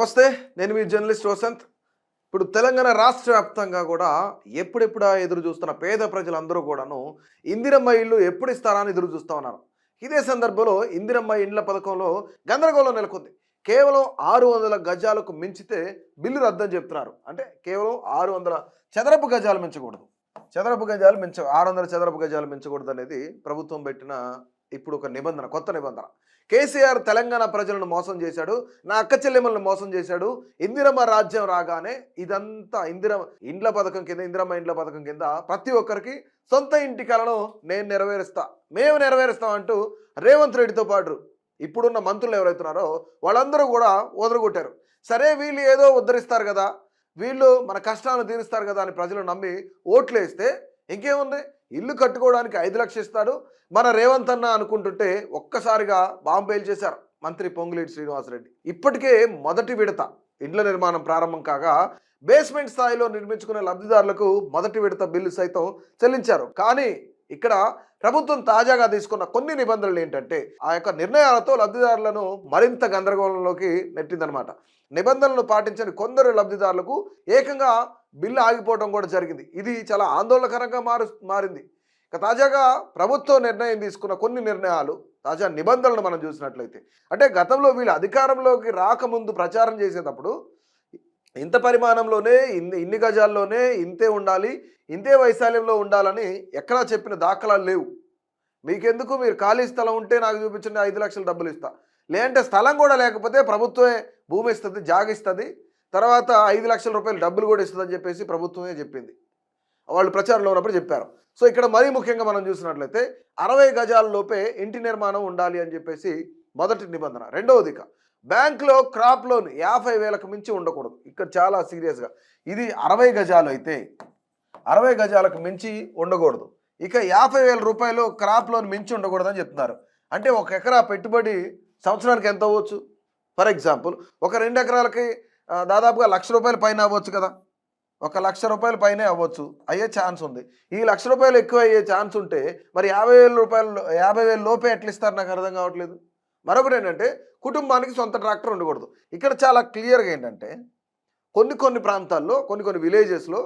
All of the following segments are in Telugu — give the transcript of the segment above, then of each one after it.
నమస్తే. నేను మీ జర్నలిస్ట్ వసంత్. ఇప్పుడు తెలంగాణ రాష్ట్ర వ్యాప్తంగా కూడా ఎప్పుడెప్పుడా ఎదురు చూస్తున్న పేద ప్రజలందరూ కూడాను ఇందిరమ్మ ఇల్లు ఎప్పుడు ఇస్తారా అని ఎదురు చూస్తా ఉన్నారు. ఇదే సందర్భంలో ఇందిరమ్మ ఇండ్ల పథకంలో గందరగోళం నెలకొంది. కేవలం 600 గజాలకు మించితే బిల్లు రద్దని చెప్తున్నారు. అంటే కేవలం 600 చదరపు గజాలు మించకూడదు. 600 చదరపు గజాలు మించకూడదనేది ప్రభుత్వం పెట్టిన ఇప్పుడు ఒక నిబంధన, కొత్త నిబంధన. కేసీఆర్ తెలంగాణ ప్రజలను మోసం చేశాడు, నా అక్క చెల్లెమ్మలను మోసం చేశాడు. ఇందిరమ్మ రాజ్యం రాగానే ఇదంతా ఇండ్ల పథకం కింద, ఇందిరమ్మ ఇండ్ల పథకం కింద ప్రతి ఒక్కరికి సొంత ఇంటి కలను నేను నెరవేరుస్తా, మేము నెరవేరుస్తాం అంటూ రేవంత్ రెడ్డితో పాటు ఇప్పుడున్న మంత్రులు ఎవరైతున్నారో వాళ్ళందరూ కూడా వదలగొట్టారు. సరే వీళ్ళు ఏదో ఉద్ధరిస్తారు కదా, వీళ్ళు మన కష్టాలను తీరుస్తారు కదా అని ప్రజలు నమ్మి ఓట్లు వేస్తే ఇంకేముంది, ఇల్లు కట్టుకోవడానికి 5 లక్షలు ఇస్తాడు మన రేవంత్ అన్న అనుకుంటుంటే ఒక్కసారిగా బాంబు పేల్చేశారు మంత్రి పొంగులేటి శ్రీనివాసరెడ్డి. ఇప్పటికే మొదటి విడత ఇండ్ల నిర్మాణం ప్రారంభం కాగా బేస్మెంట్ స్థాయిలో నిర్మించుకునే లబ్ధిదారులకు మొదటి విడత బిల్లు సైతం చెల్లించారు. కానీ ఇక్కడ ప్రభుత్వం తాజాగా తీసుకున్న కొన్ని నిబంధనలు ఏంటంటే ఆ యొక్క నిర్ణయాలతో లబ్ధిదారులను మరింత గందరగోళంలోకి నెట్టిందనమాట. నిబంధనలను పాటించని కొందరు లబ్ధిదారులకు ఏకంగా బిల్లు ఆగిపోవడం కూడా జరిగింది. ఇది చాలా ఆందోళనకరంగా మారింది. ఇక తాజాగా ప్రభుత్వం నిర్ణయం తీసుకున్న కొన్ని నిర్ణయాలు, తాజా నిబంధనలు మనం చూసినట్లయితే, అంటే గతంలో వీళ్ళు అధికారంలోకి రాకముందు ప్రచారం చేసేటప్పుడు ఇంత పరిమాణంలోనే ఇన్ని గజాల్లోనే ఇంతే ఉండాలి, ఇంతే వైశాల్యంలో ఉండాలని ఎక్కడా చెప్పిన దాఖలాలు లేవు. మీకెందుకు, మీరు ఖాళీ స్థలం ఉంటే నాకు చూపించండి, 5 లక్షలు డబ్బులు ఇస్తా, లేదంటే స్థలం కూడా లేకపోతే ప్రభుత్వమే భూమి ఇస్తుంది, జాగిస్తుంది, తర్వాత 5 లక్షల రూపాయలు డబ్బులు కూడా ఇస్తుందని చెప్పేసి ప్రభుత్వమే చెప్పింది. వాళ్ళు ప్రచారంలో ఉన్నప్పుడు చెప్పారు. సో ఇక్కడ మరీ ముఖ్యంగా మనం చూసినట్లయితే 60 గజాల లోపే ఇంటి నిర్మాణం ఉండాలి అని చెప్పేసి మొదటి నిబంధన. రెండవది, బ్యాంకులో క్రాప్ లోన్ 50,000కు మించి ఉండకూడదు. ఇక్కడ చాలా సీరియస్గా, ఇది 60 గజాలు అయితే 60 గజాలకు మించి ఉండకూడదు. ఇక 50,000 రూపాయలు క్రాప్ లోన్ మించి ఉండకూడదని చెప్తున్నారు. అంటే 1 ఎకరా పెట్టుబడి సంవత్సరానికి ఎంత అవ్వచ్చు? ఫర్ ఎగ్జాంపుల్ ఒక 2 ఎకరాలకి దాదాపుగా 1,00,000 రూపాయల పైన అవ్వచ్చు కదా, 1,00,000 రూపాయల పైనే అవ్వచ్చు, అయ్యే ఛాన్స్ ఉంది. ఈ 1,00,000 రూపాయలు ఎక్కువ అయ్యే ఛాన్స్ ఉంటే మరి 50,000 రూపాయలు 50,000 లోపే ఎట్లా ఇస్తారు? నాకు అర్థం కావట్లేదు. మరొకటి ఏంటంటే కుటుంబానికి సొంత ట్రాక్టర్ ఉండకూడదు. ఇక్కడ చాలా క్లియర్గా ఏంటంటే కొన్ని ప్రాంతాల్లో, కొన్ని విలేజెస్లో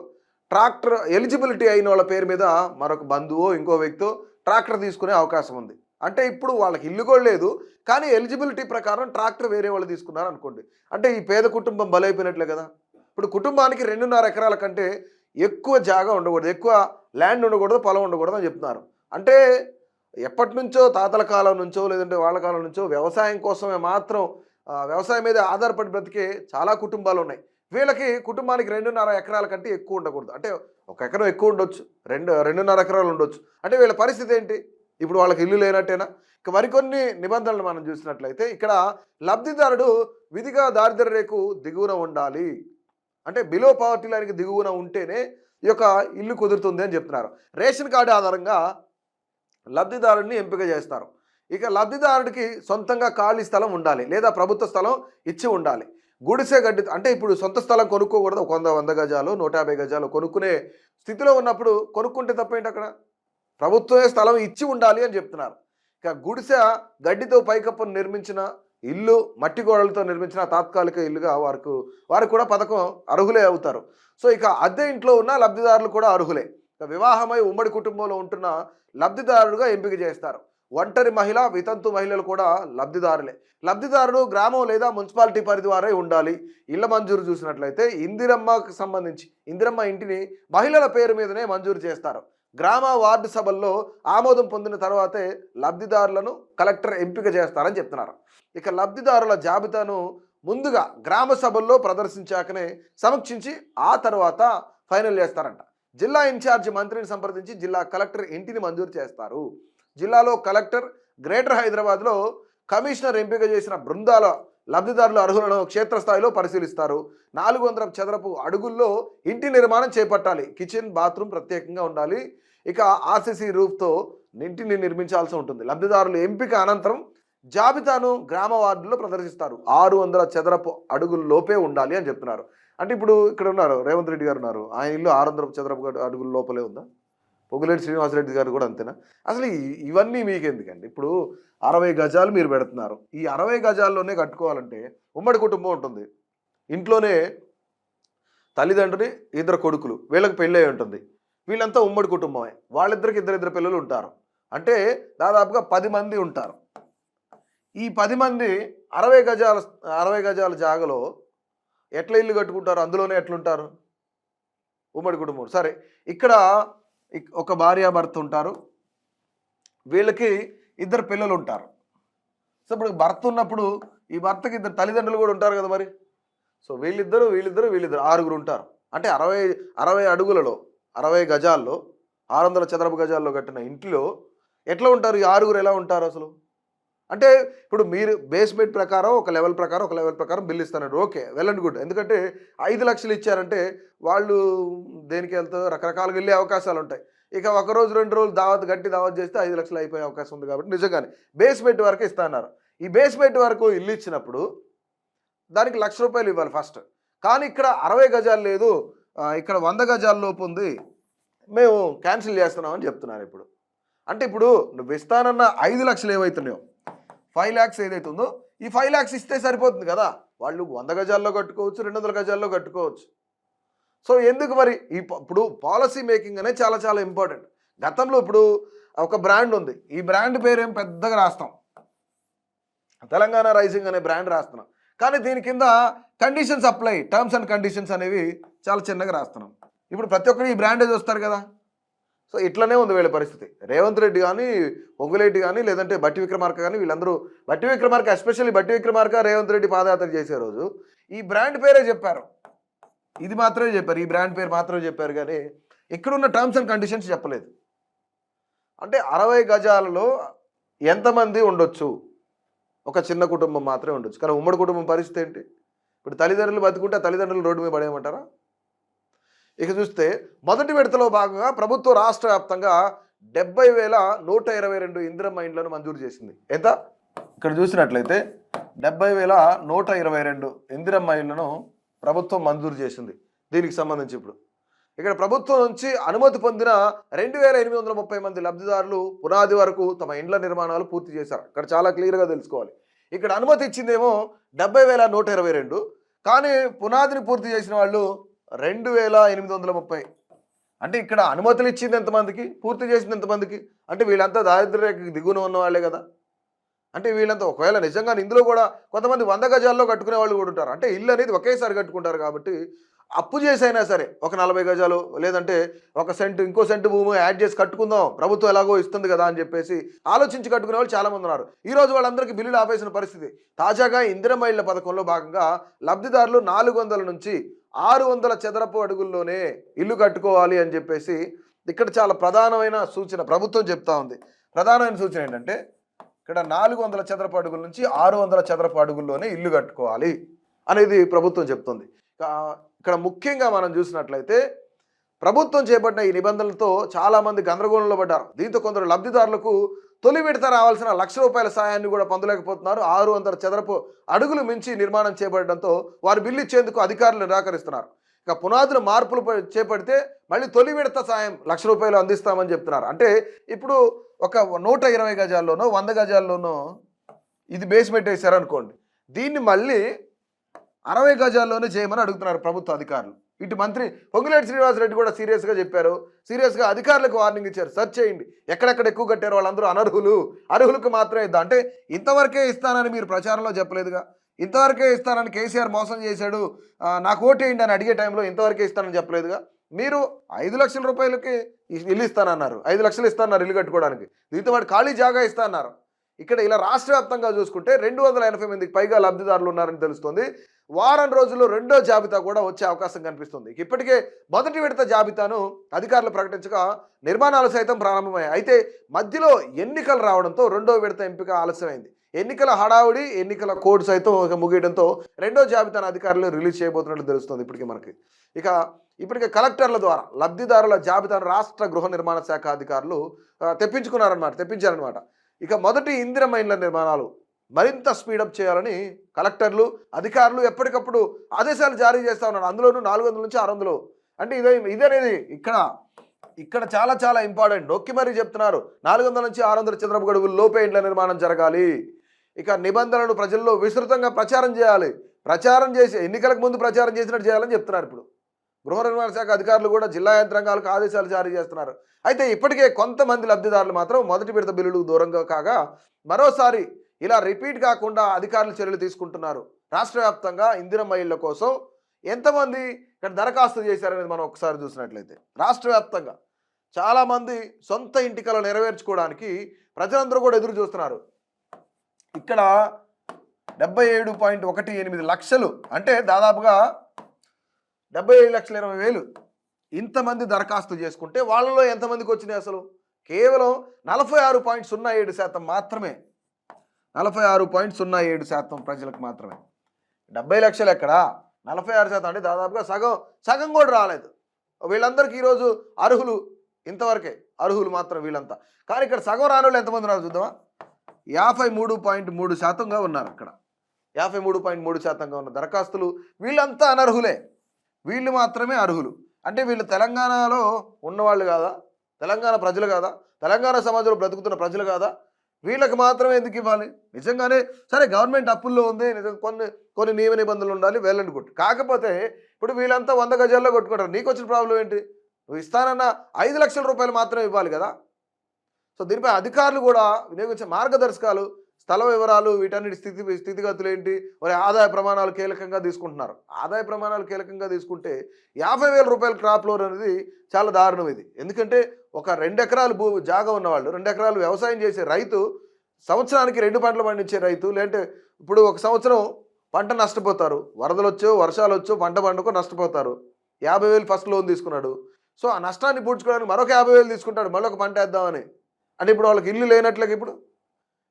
ట్రాక్టర్ ఎలిజిబిలిటీ అయిన వాళ్ళ పేరు మీద మరొక బంధువో ఇంకో వ్యక్తో ట్రాక్టర్ తీసుకునే అవకాశం ఉంది. అంటే ఇప్పుడు వాళ్ళకి ఇల్లు కూడా లేదు, కానీ ఎలిజిబిలిటీ ప్రకారం ట్రాక్టర్ వేరే వాళ్ళు తీసుకున్నారు అనుకోండి, అంటే ఈ పేద కుటుంబం బలైపోయినట్లే కదా. ఇప్పుడు కుటుంబానికి 2.5 ఎకరాల కంటే ఎక్కువ జాగా ఉండకూడదు, ఎక్కువ ల్యాండ్ ఉండకూడదు, పొలం ఉండకూడదు అని చెప్తున్నారు. అంటే ఎప్పటి నుంచో, తాతల కాలం నుంచో లేదంటే వాళ్ళ కాలం నుంచో వ్యవసాయం కోసమే మాత్రం, వ్యవసాయం మీద ఆధారపడి బ్రతికే చాలా కుటుంబాలు ఉన్నాయి. వీళ్ళకి కుటుంబానికి 2.5 ఎకరాల కంటే ఎక్కువ ఉండకూడదు. అంటే 1 ఎకరం ఎక్కువ ఉండొచ్చు, 2.5 ఎకరాలు ఉండొచ్చు. అంటే వీళ్ళ పరిస్థితి ఏంటి? ఇప్పుడు వాళ్ళకి ఇల్లు లేనట్టేనా? ఇక మరికొన్ని నిబంధనలు మనం చూసినట్లయితే ఇక్కడ లబ్ధిదారుడు విధిగా దారిద్ర్య రేఖకు దిగువన ఉండాలి. అంటే బిలో పవర్టీ లైన్కి దిగువన ఉంటేనే ఈ యొక్క ఇల్లు కుదురుతుంది అని చెప్తున్నారు. రేషన్ కార్డు ఆధారంగా లబ్ధిదారుడిని ఎంపిక చేస్తారు. ఇక లబ్ధిదారుడికి సొంతంగా ఖాళీ స్థలం ఉండాలి, లేదా ప్రభుత్వ స్థలం ఇచ్చి ఉండాలి. గుడిసె గడ్డి, అంటే ఇప్పుడు సొంత స్థలం కొనుక్కోకూడదు. 100 గజాలు 150 గజాలు కొనుక్కునే స్థితిలో ఉన్నప్పుడు కొనుక్కుంటే తప్పేంటి? అక్కడ ప్రభుత్వమే స్థలం ఇచ్చి ఉండాలి అని చెప్తున్నారు. ఇక గుడిసె గడ్డితో పైకప్పును నిర్మించిన ఇల్లు, మట్టి గోడలతో నిర్మించిన తాత్కాలిక ఇల్లుగా వారికి కూడా పథకం అర్హులే అవుతారు. సో ఇక అద్దె ఇంట్లో ఉన్న లబ్ధిదారులు కూడా అర్హులే. ఇక వివాహమై ఉమ్మడి కుటుంబంలో ఉంటున్న లబ్ధిదారుడుగా ఎంపిక చేస్తారు. ఒంటరి మహిళ, వితంతు మహిళలు కూడా లబ్ధిదారులే. లబ్ధిదారుడు గ్రామం లేదా మున్సిపాలిటీ పరిధి వారే ఉండాలి. ఇళ్ల మంజూరు చూసినట్లయితే ఇందిరమ్మకు సంబంధించి ఇందిరమ్మ ఇంటిని మహిళల పేరు మీదనే మంజూరు చేస్తారు. గ్రామ వార్డు సభల్లో ఆమోదం పొందిన తర్వాతే లబ్ధిదారులను కలెక్టర్ ఎంపిక చేస్తారని చెప్తున్నారు. ఇక లబ్ధిదారుల జాబితాను ముందుగా గ్రామ సభల్లో ప్రదర్శించాకనే సమీక్షించి ఆ తర్వాత ఫైనల్ చేస్తారంట. జిల్లా ఇన్ఛార్జి మంత్రిని సంప్రదించి జిల్లా కలెక్టర్ ఇంటిని మంజూరు చేస్తారు. జిల్లాలో కలెక్టర్, గ్రేటర్ హైదరాబాద్లో కమిషనర్ ఎంపిక చేసిన బృందాల లబ్ధిదారుల అర్హులను క్షేత్రస్థాయిలో పరిశీలిస్తారు. 400 చదరపు అడుగుల్లో ఇంటి నిర్మాణం చేపట్టాలి. కిచెన్, బాత్రూమ్ ప్రత్యేకంగా ఉండాలి. ఇక ఆర్సీసీ రూఫ్తో ఇంటిని నిర్మించాల్సి ఉంటుంది. లబ్ధిదారుల ఎంపిక అనంతరం జాబితాను గ్రామ వార్డుల్లో ప్రదర్శిస్తారు. 600 చదరపు అడుగుల లోపే ఉండాలి అని చెప్తున్నారు. అంటే ఇప్పుడు ఇక్కడ ఉన్నారు రేవంత్ రెడ్డి గారు ఉన్నారు, ఆయన ఇల్లు 600 చదరపు అడుగుల లోపలే ఉందా? పొంగులేటి శ్రీనివాసరెడ్డి గారు కూడా అంతేనా? అసలు ఇవన్నీ మీకెందుకండి? ఇప్పుడు 60 గజాలు మీరు పెడుతున్నారు. ఈ 60 గజాల్లోనే కట్టుకోవాలంటే ఉమ్మడి కుటుంబం ఉంటుంది, ఇంట్లోనే తల్లిదండ్రుని, ఇద్దరు కొడుకులు, వీళ్ళకి పెళ్ళి అయి ఉంటుంది. వీళ్ళంతా ఉమ్మడి కుటుంబమే. వాళ్ళిద్దరికి ఇద్దరిద్దరు పిల్లలు ఉంటారు. అంటే దాదాపుగా 10 మంది ఉంటారు. ఈ 10 మంది 60 గజాల జాగలో ఎట్లా ఇల్లు కట్టుకుంటారు? అందులోనే ఎట్లుంటారు? ఉమ్మడి కుటుంబం. సరే, ఇక్కడ ఒక భార్యాభర్త ఉంటారు. వీళ్ళకి ఇద్దరు పిల్లలు ఉంటారు. సో ఇప్పుడు భర్త ఉన్నప్పుడు ఈ భర్తకి ఇద్దరు తల్లిదండ్రులు కూడా ఉంటారు కదా మరి. సో వీళ్ళిద్దరు ఆరుగురు ఉంటారు. అంటే 60 అడుగులలో 60 గజాల్లో 600 చదరపు గజాల్లో కట్టిన ఇంట్లో ఎట్లా ఉంటారు? ఈ ఆరుగురు ఎలా ఉంటారు అసలు? అంటే ఇప్పుడు మీరు బేస్మెంట్ ప్రకారం ఒక లెవెల్ ప్రకారం బిల్ ఇస్తానండి. Okay, well and good. ఎందుకంటే 5 లక్షలు ఇచ్చారంటే వాళ్ళు దేనికి వెళ్తారు, రకరకాలుగా వెళ్ళే అవకాశాలు ఉంటాయి. ఇక ఒక రోజు 2 రోజులు గట్టి దావత్ చేస్తే 5 లక్షలు అయిపోయే అవకాశం ఉంది. కాబట్టి నిజంగానే బేస్మెంట్ వరకు ఇస్తున్నారు. ఈ బేస్మెంట్ వరకు ఇల్లు ఇచ్చినప్పుడు దానికి ₹1,00,000 ఇవ్వాలి ఫస్ట్. కానీ ఇక్కడ 60 గజాలు లేదు, ఇక్కడ 100 గజాల లోపు ఉంది, మేము క్యాన్సిల్ చేస్తున్నామని చెప్తున్నారు. ఇప్పుడు అంటే ఇప్పుడు నువ్వు ఇస్తానన్న 5 లక్షలు ఏవైతున్నాయో 5 lakhs ఏదైతే ఉందో ఈ 5 lakhs ఇస్తే సరిపోతుంది కదా. వాళ్ళు 100 గజాల్లో కట్టుకోవచ్చు, 200 గజాల్లో కట్టుకోవచ్చు. సో ఎందుకు మరి ఇప్పుడు పాలసీ మేకింగ్ అనేది చాలా చాలా ఇంపార్టెంట్. గతంలో ఇప్పుడు ఒక బ్రాండ్ ఉంది, ఈ బ్రాండ్ పేరేం పెద్దగా రాస్తాం, తెలంగాణ రైజింగ్ అనే బ్రాండ్ రాస్తున్నాం. కానీ దీని కింద conditions apply, terms and conditions అనేవి చాలా చిన్నగా రాస్తున్నాం. ఇప్పుడు ప్రతి ఒక్కరు ఈ బ్రాండే చూస్తారు కదా. సో ఇట్లనే ఉంది వీళ్ళ పరిస్థితి. రేవంత్ రెడ్డి కానీ, పొంగులేటి కానీ, లేదంటే బట్టి విక్రమార్క కానీ, వీళ్ళందరూ బట్టి విక్రమార్క, ఎస్పెషల్లీ బట్టి విక్రమార్క రేవంత్ రెడ్డి పాదయాత్ర చేసే రోజు ఈ బ్రాండ్ పేరే చెప్పారు, ఇది మాత్రమే చెప్పారు, ఈ బ్రాండ్ పేరు మాత్రమే చెప్పారు. కానీ ఇక్కడున్న టర్మ్స్ అండ్ కండిషన్స్ చెప్పలేదు. అంటే 60 గజాలలో ఎంతమంది ఉండొచ్చు? ఒక చిన్న కుటుంబం మాత్రమే ఉండొచ్చు. కానీ ఉమ్మడి కుటుంబం పరిస్థితి ఏంటి? ఇప్పుడు తల్లిదండ్రులు బతుకుంటే తల్లిదండ్రులు రోడ్డు మీద పడేయమంటారా? ఇక చూస్తే మొదటి విడతలో భాగంగా ప్రభుత్వం రాష్ట్ర వ్యాప్తంగా 70,122 ఇందిరమ్మ ఇండ్లను మంజూరు చేసింది. ఎంత? ఇక్కడ చూసినట్లయితే 70,122 ఇందిరమ్మ ఇండ్లను ప్రభుత్వం మంజూరు చేసింది. దీనికి సంబంధించి ఇప్పుడు ఇక్కడ ప్రభుత్వం నుంచి అనుమతి పొందిన 2,830 మంది లబ్ధిదారులు పునాది వరకు తమ ఇండ్ల నిర్మాణాలు పూర్తి చేశారు. ఇక్కడ చాలా క్లియర్గా తెలుసుకోవాలి. ఇక్కడ అనుమతి ఇచ్చిందేమో 70,122, కానీ పునాదిని పూర్తి చేసిన వాళ్ళు 2,830. అంటే ఇక్కడ అనుమతులు ఇచ్చింది ఎంతమందికి, పూర్తి చేసింది ఎంతమందికి? అంటే వీళ్ళంతా దారిద్ర్య రేఖకి దిగువన ఉన్న వాళ్ళే కదా. అంటే వీళ్ళంతా ఒకవేళ నిజంగా ఇందులో కూడా కొంతమంది 100 గజాల్లో కట్టుకునే వాళ్ళు కూడా ఉంటారు. అంటే ఇల్లు అనేది ఒకేసారి కట్టుకుంటారు కాబట్టి అప్పు చేసైనా సరే ఒక 40 గజాలు లేదంటే ఒక సెంటు ఇంకో సెంటు భూమి యాడ్ చేసి కట్టుకుందాం, ప్రభుత్వం ఎలాగో ఇస్తుంది కదా అని చెప్పేసి ఆలోచించి కట్టుకునే వాళ్ళు చాలామంది ఉన్నారు. ఈరోజు వాళ్ళందరికీ బిల్లులు ఆపేసిన పరిస్థితి. తాజాగా ఇందిరమ్మ ఇళ్ల పథకంలో భాగంగా లబ్ధిదారులు 400 నుంచి 600 చదరపు అడుగుల్లోనే ఇల్లు కట్టుకోవాలి అని చెప్పేసి ఇక్కడ చాలా ప్రధానమైన సూచన ప్రభుత్వం చెప్తా ఉంది. ప్రధానమైన సూచన ఏంటంటే ఇక్కడ 400 చదరపు అడుగుల నుంచి 600 చదరపు అడుగుల్లోనే ఇల్లు కట్టుకోవాలి అనేది ప్రభుత్వం చెప్తుంది. ఇక్కడ ముఖ్యంగా మనం చూసినట్లయితే ప్రభుత్వం చేపట్టిన ఈ నిబంధనలతో చాలామంది గందరగోళంలో పడ్డారు. దీంతో కొందరు లబ్ధిదారులకు తొలి విడత రావాల్సిన ₹1,00,000 సాయాన్ని కూడా పొందలేకపోతున్నారు. 600 చదరపు అడుగులు మించి నిర్మాణం చేపట్టడంతో వారు బిల్లు ఇచ్చేందుకు అధికారులు నిరాకరిస్తున్నారు. ఇక పునాదులు మార్పులు చేపడితే మళ్ళీ తొలి విడత సాయం ₹1,00,000 అందిస్తామని చెప్తున్నారు. అంటే ఇప్పుడు ఒక 120 గజాల్లోనో 100 గజాల్లోనో ఇది బేస్మెంట్ వేశారనుకోండి, దీన్ని మళ్ళీ 60 గజాల్లోనే చేయమని అడుగుతున్నారు ప్రభుత్వ అధికారులు. ఇటు మంత్రి పొంగులేటి శ్రీనివాసరెడ్డి కూడా సీరియస్గా చెప్పారు. సీరియస్గా అధికారులకు వార్నింగ్ ఇచ్చారు. సెర్చ్ చేయండి, ఎక్కడెక్కడ ఎక్కువ కట్టారో వాళ్ళందరూ అనర్హులు, అర్హులకు మాత్రమే ఇద్దాం. అంటే ఇంతవరకే ఇస్తానని మీరు ప్రచారంలో చెప్పలేదుగా. ఇంతవరకే ఇస్తానని కేసీఆర్ మోసం చేశాడు, నాకు ఓటేయండి అని అడిగే టైంలో ఇంతవరకే ఇస్తానని చెప్పలేదుగా. మీరు ₹5,00,000 ఇల్లు ఇస్తానన్నారు, 5 లక్షలు ఇస్తానన్నారు ఇల్లు కట్టుకోవడానికి. దీంతో వాడు ఖాళీ జాగా ఇస్తానన్నారు. ఇక్కడ ఇలా రాష్ట్ర వ్యాప్తంగా చూసుకుంటే 280 మందికి పైగా లబ్ధిదారులు ఉన్నారని తెలుస్తుంది. వారం రోజుల్లో రెండో జాబితా కూడా వచ్చే అవకాశం కనిపిస్తుంది. ఇప్పటికే మొదటి విడత జాబితాను అధికారులు ప్రకటించగా నిర్మాణాలు సైతం ప్రారంభమయ్యాయి. అయితే మధ్యలో ఎన్నికలు రావడంతో రెండో విడత ఎంపిక ఆలస్యమైంది. ఎన్నికల హడావుడి, ఎన్నికల కోడ్ సైతం ముగియడంతో రెండో జాబితాను అధికారులు రిలీజ్ చేయబోతున్నట్లు తెలుస్తుంది. ఇప్పటికే కలెక్టర్ల ద్వారా లబ్ధిదారుల జాబితాను రాష్ట్ర గృహ నిర్మాణ శాఖ అధికారులు తెప్పించారనమాట. ఇక మొదటి ఇందిరమ్మ ఇండ్ల నిర్మాణాలు మరింత స్పీడప్ చేయాలని కలెక్టర్లు, అధికారులు ఎప్పటికప్పుడు ఆదేశాలు జారీ చేస్తూ ఉన్నారు. అందులోనూ 400 నుంచి 600. అంటే ఇదనేది ఇక్కడ చాలా చాలా ఇంపార్టెంట్. నొక్కి మరీ చెప్తున్నారు. 400 నుంచి 600 చదరపు గడువుల లోపే ఇండ్ల నిర్మాణం జరగాలి. ఇక నిబంధనలను ప్రజల్లో విస్తృతంగా ప్రచారం చేయాలి. ప్రచారం చేసి ఎన్నికలకు ముందు ప్రచారం చేసినట్టు చేయాలని చెప్తున్నారు ఇప్పుడు. గృహ నిర్మాణ శాఖ అధికారులు కూడా జిల్లా యంత్రాంగాలకు ఆదేశాలు జారీ చేస్తున్నారు. అయితే ఇప్పటికే కొంతమంది లబ్ధిదారులు మాత్రం మొదటి విడత బిల్లులకు దూరంగా కాగా మరోసారి ఇలా రిపీట్ కాకుండా అధికారులు చర్యలు తీసుకుంటున్నారు. రాష్ట్ర వ్యాప్తంగా ఇందిరమ్మ ఇళ్ల కోసం ఎంతమంది ఇక్కడ దరఖాస్తు చేశారనేది మనం ఒకసారి చూసినట్లయితే రాష్ట్ర వ్యాప్తంగా చాలామంది సొంత ఇంటి కల నెరవేర్చుకోవడానికి ప్రజలందరూ కూడా ఎదురు చూస్తున్నారు. ఇక్కడ 77.18 లక్షలు అంటే దాదాపుగా 77,20,000 ఇంతమంది దరఖాస్తు చేసుకుంటే వాళ్ళలో ఎంతమందికి వచ్చినాయి అసలు కేవలం 46.07% మాత్రమే. 46.07% ప్రజలకు మాత్రమే. 70 లక్షలు ఎక్కడా 46% అంటే దాదాపుగా సగం కూడా రాలేదు. వీళ్ళందరికీ ఈరోజు అర్హులు ఇంతవరకే అర్హులు మాత్రం వీళ్ళంతా. కానీ ఇక్కడ సగం రాని వాళ్ళు ఎంతమంది ఉన్నారు చూద్దామా. 53.3%గా ఉన్నారు. అక్కడ 53.3%గా ఉన్న దరఖాస్తులు వీళ్ళంతా అనర్హులే, వీళ్ళు మాత్రమే అర్హులు. అంటే వీళ్ళు తెలంగాణలో ఉన్నవాళ్ళు కాదా, తెలంగాణ ప్రజలు కాదా, తెలంగాణ సమాజంలో బ్రతుకుతున్న ప్రజలు కాదా, వీళ్ళకి మాత్రమే ఎందుకు ఇవ్వాలి? నిజంగానే సరే గవర్నమెంట్ అప్పుల్లో ఉంది, కొన్ని నియమ నిబంధనలు ఉండాలి, వెళ్ళండి కొట్టు. కాకపోతే ఇప్పుడు వీళ్ళంతా 100 గజాల్లో కొట్టుకుంటారు. నీకు వచ్చిన ప్రాబ్లం ఏంటి? నువ్వు ఇస్తానన్న 5 లక్షల రూపాయలు మాత్రమే ఇవ్వాలి కదా. సో దీనిపై అధికారులు కూడా వినియోగించే మార్గదర్శకాలు, స్థల వివరాలు, వీటన్నిటి స్థితిగతులు ఏంటి, మరి ఆదాయ ప్రమాణాలు కీలకంగా తీసుకుంటున్నారు. ఆదాయ ప్రమాణాలు కీలకంగా తీసుకుంటే 50,000 రూపాయల క్రాప్ లోన్ అనేది చాలా దారుణం ఇది. ఎందుకంటే ఒక 2 ఎకరాలు జాగా ఉన్నవాళ్ళు, 2 ఎకరాలు వ్యవసాయం చేసే రైతు, సంవత్సరానికి 2 పంటలు పండించే రైతు, లేదంటే ఇప్పుడు ఒక సంవత్సరం పంట నష్టపోతారు, వరదలు వచ్చో వర్షాలు వచ్చో పంట పండుకో నష్టపోతారు. 50,000 ఫస్ట్ లోన్ తీసుకున్నాడు. సో ఆ నష్టాన్ని పూడ్చుకోవడానికి మరొక 50,000 తీసుకుంటాడు మళ్ళీ ఒక పంట వేద్దామని. అంటే ఇప్పుడు వాళ్ళకి ఇల్లు లేనట్లకి. ఇప్పుడు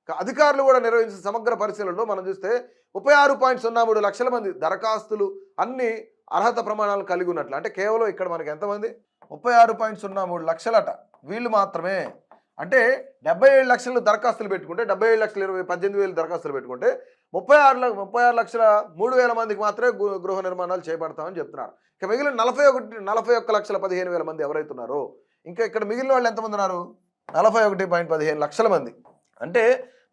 అధికారులు కూడా నిర్వహించిన సమగ్ర పరిశీలనలో మనం చూస్తే 36.03 లక్షల మంది దరఖాస్తులు అన్ని అర్హత ప్రమాణాలు కలిగి ఉన్నట్లు. అంటే కేవలం ఇక్కడ మనకి ఎంతమంది 36.03 లక్షలట వీళ్ళు మాత్రమే. అంటే 77 లక్షలు దరఖాస్తులు పెట్టుకుంటే 77,18,000 దరఖాస్తులు పెట్టుకుంటే 36,03,000 మందికి మాత్రమే గృహ నిర్మాణాలు చేపడతామని చెప్తున్నారు. ఇక మిగిలిన 41,15,000 మంది ఎవరైతున్నారో ఇంకా ఇక్కడ మిగిలిన వాళ్ళు ఎంతమంది ఉన్నారు? 41.15 లక్షల మంది. అంటే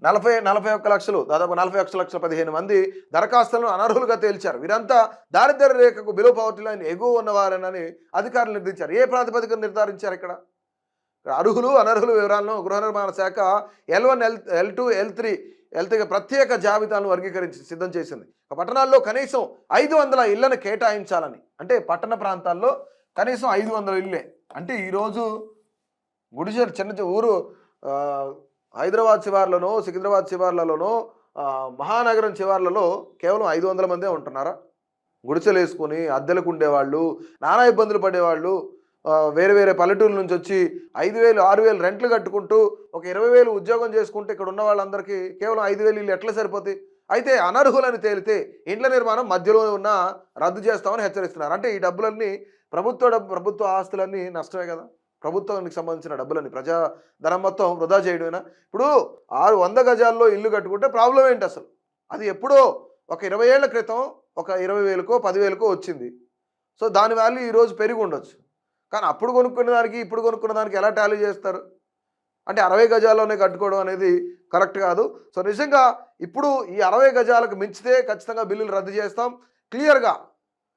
41 లక్షలు, దాదాపు 41,15,000 మంది దరఖాస్తులను అనర్హులుగా తేల్చారు. వీరంతా దారిద్ర్య రేఖకు బిలో పవర్టీ లైన్ ఎగువ ఉన్నవారని అధికారులు నిర్ధారించారు. ఏ ప్రాతిపదికన నిర్ధారించారు? ఇక్కడ అర్హులు అనర్హుల వివరాలను గృహ నిర్మాణ శాఖ L1, L2, L3 ప్రత్యేక జాబితాను వర్గీకరించి సిద్ధం చేసింది. పట్టణాల్లో కనీసం 500 ఇళ్లను కేటాయించాలని. అంటే పట్టణ ప్రాంతాల్లో కనీసం 500 ఇళ్ళే. అంటే ఈరోజు గుడిసె చిన్న ఊరు హైదరాబాద్ శివార్లనో, సికింద్రాబాద్ శివార్లలోనో, మహానగరం శివార్లలో కేవలం 500 మందే ఉంటున్నారా? గుడిసెలు వేసుకొని అద్దెలకు ఉండేవాళ్ళు, నానా ఇబ్బందులు పడేవాళ్ళు, వేరే వేరే పల్లెటూరు నుంచి వచ్చి 5,000, 6,000 రెంట్లు కట్టుకుంటూ ఒక 20,000 ఉద్యోగం చేసుకుంటే ఇక్కడ ఉన్న వాళ్ళందరికీ కేవలం 5,000 ఇల్లు ఎట్లా సరిపోతాయి? అయితే అనర్హులని తేలితే ఇండ్ల నిర్మాణం మధ్యలో ఉన్న రద్దు చేస్తామని హెచ్చరిస్తున్నారు. అంటే ఈ డబ్బులన్నీ ప్రభుత్వ ఆస్తులన్నీ నష్టమే కదా. ప్రభుత్వానికి సంబంధించిన డబ్బులని ప్రజాధనం మొత్తం వృధా చేయడమేనా? ఇప్పుడు 100 గజాల్లో ఇల్లు కట్టుకుంటే ప్రాబ్లం ఏంటి అసలు? అది ఎప్పుడో ఒక 20 ఏళ్ల క్రితం ఒక 20,000కో 10,000కో వచ్చింది. సో దాని వాల్యూ ఈరోజు పెరిగి ఉండొచ్చు. కానీ అప్పుడు కొనుక్కున్న దానికి ఇప్పుడు కొనుక్కున్న దానికి ఎలా టాలీ చేస్తారు? అంటే 60 గజాల్లోనే కట్టుకోవడం అనేది కరెక్ట్ కాదు. సో నిజంగా ఇప్పుడు ఈ 60 గజాలకు మించితే ఖచ్చితంగా బిల్లులు రద్దు చేస్తాం, క్లియర్గా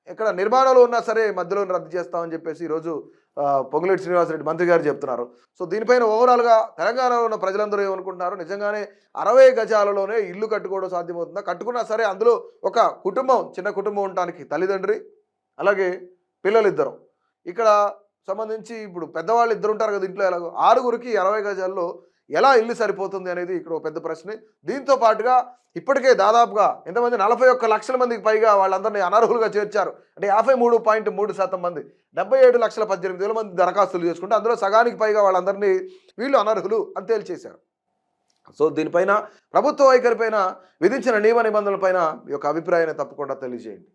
ఇక్కడ నిర్మాణాలు ఉన్నా సరే మధ్యలో రద్దు చేస్తామని చెప్పేసి ఈరోజు పొంగులేటి శ్రీనివాసరెడ్డి మంత్రి గారు చెప్తున్నారు. సో దీనిపైన ఓవరాల్గా తెలంగాణలో ఉన్న ప్రజలందరూ ఏమనుకుంటున్నారు? నిజంగానే 60 గజాలలోనే ఇల్లు కట్టుకోవడం సాధ్యమవుతుందా? కట్టుకున్నా సరే అందులో ఒక కుటుంబం, చిన్న కుటుంబం ఉండటానికి తల్లిదండ్రి అలాగే పిల్లలు ఇద్దరు, ఇక్కడ సంబంధించి ఇప్పుడు పెద్దవాళ్ళు 2 ఉంటారు కదా ఇంట్లో, ఎలాగో 6గురికి 60 గజాల్లో ఎలా ఇల్లు సరిపోతుంది అనేది ఇక్కడ ఒక పెద్ద ప్రశ్నే. దీంతో పాటుగా ఇప్పటికే దాదాపుగా ఎంతమంది 41 లక్షల మందికి పైగా వాళ్ళందరినీ అనర్హులుగా చేర్చారు. అంటే 53.3% మంది 77,18,000 మంది దరఖాస్తులు చేసుకుంటే అందులో సగానికి పైగా వాళ్ళందరినీ వీళ్ళు అనర్హులు అని తేల్చేశారు. సో దీనిపైన ప్రభుత్వ వైఖరిపైన విధించిన నియమ నిబంధనలపైన ఈ యొక్క అభిప్రాయాన్ని తప్పకుండా తెలియజేయండి.